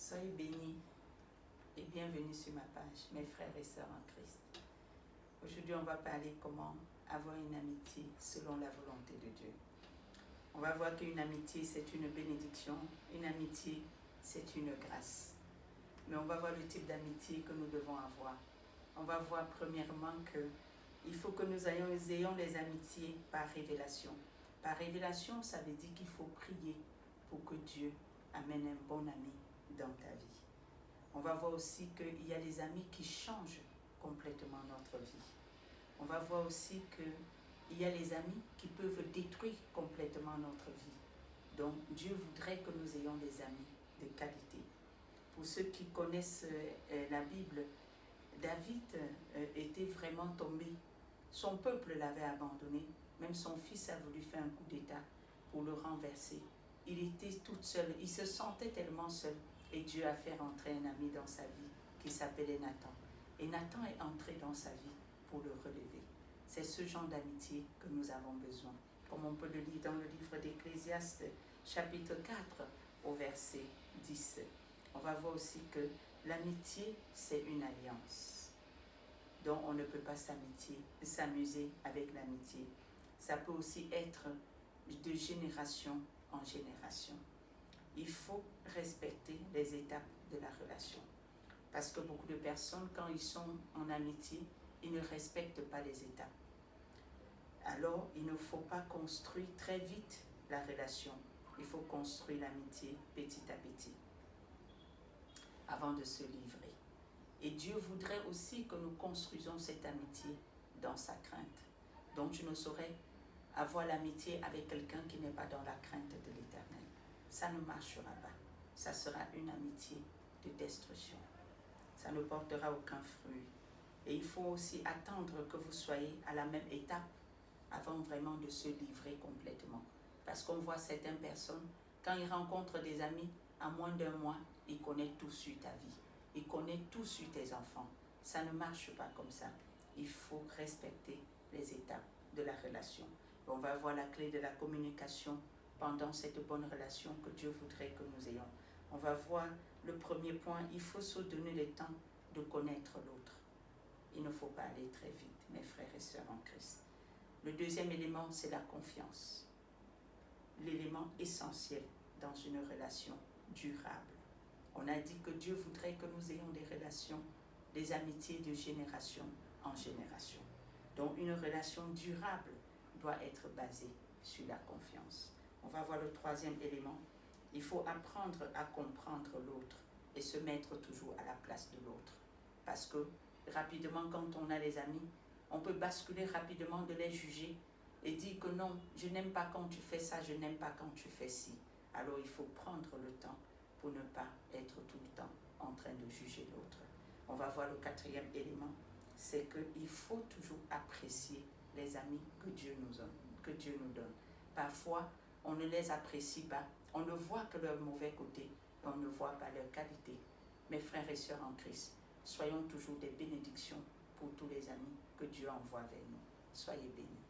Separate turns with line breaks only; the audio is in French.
Soyez bénis et bienvenue sur ma page, mes frères et sœurs en Christ. Aujourd'hui, on va parler comment avoir une amitié selon la volonté de Dieu. On va voir qu'une amitié, c'est une bénédiction. Une amitié, c'est une grâce. Mais on va voir le type d'amitié que nous devons avoir. On va voir premièrement qu'il faut que nous ayons des amitiés par révélation. Par révélation, ça veut dire qu'il faut prier pour que Dieu amène un bon ami dans ta vie. On va voir aussi qu'il y a des amis qui changent complètement notre vie. On va voir aussi qu'il y a les amis qui peuvent détruire complètement notre vie. Donc Dieu voudrait que nous ayons des amis de qualité. Pour ceux qui connaissent la Bible, David était vraiment tombé. Son peuple l'avait abandonné. Même son fils a voulu faire un coup d'état pour le renverser. Il était tout seul. Il se sentait tellement seul. Et Dieu a fait rentrer un ami dans sa vie qui s'appelait Nathan. Et Nathan est entré dans sa vie pour le relever. C'est ce genre d'amitié que nous avons besoin. Comme on peut le lire dans le livre d'Ecclésiaste, chapitre 4, au verset 10. On va voir aussi que l'amitié, c'est une alliance. Donc on ne peut pas s'amuser avec l'amitié. Ça peut aussi être de génération en génération. Il faut respecter les étapes de la relation. Parce que beaucoup de personnes, quand ils sont en amitié, ils ne respectent pas les étapes. Alors, il ne faut pas construire très vite la relation. Il faut construire l'amitié petit à petit, avant de se livrer. Et Dieu voudrait aussi que nous construisons cette amitié dans sa crainte. Donc, tu ne saurais avoir l'amitié avec quelqu'un qui n'est pas dans la crainte de l'Éternel. Ça ne marchera pas. Ça sera une amitié de destruction. Ça ne portera aucun fruit. Et il faut aussi attendre que vous soyez à la même étape avant vraiment de se livrer complètement. Parce qu'on voit certaines personnes, quand ils rencontrent des amis, en moins d'un mois, ils connaissent tout sur ta vie. Ils connaissent tout sur tes enfants. Ça ne marche pas comme ça. Il faut respecter les étapes de la relation. On va voir la clé de la communication pendant cette bonne relation que Dieu voudrait que nous ayons. On va voir le premier point, il faut se donner le temps de connaître l'autre. Il ne faut pas aller très vite, mes frères et sœurs en Christ. Le deuxième élément, c'est la confiance. L'élément essentiel dans une relation durable. On a dit que Dieu voudrait que nous ayons des relations, des amitiés de génération en génération. Donc une relation durable doit être basée sur la confiance. On va voir le troisième élément. Il faut apprendre à comprendre l'autre et se mettre toujours à la place de l'autre. Parce que rapidement, quand on a les amis, on peut basculer rapidement de les juger et dire que non, je n'aime pas quand tu fais ça, je n'aime pas quand tu fais ci. Alors il faut prendre le temps pour ne pas être tout le temps en train de juger l'autre. On va voir le quatrième élément, c'est qu'il faut toujours apprécier les amis que Dieu nous donne. Parfois, on ne les apprécie pas, on ne voit que leur mauvais côté, et on ne voit pas leur qualité. Mes frères et sœurs en Christ, soyons toujours des bénédictions pour tous les amis que Dieu envoie vers nous. Soyez bénis.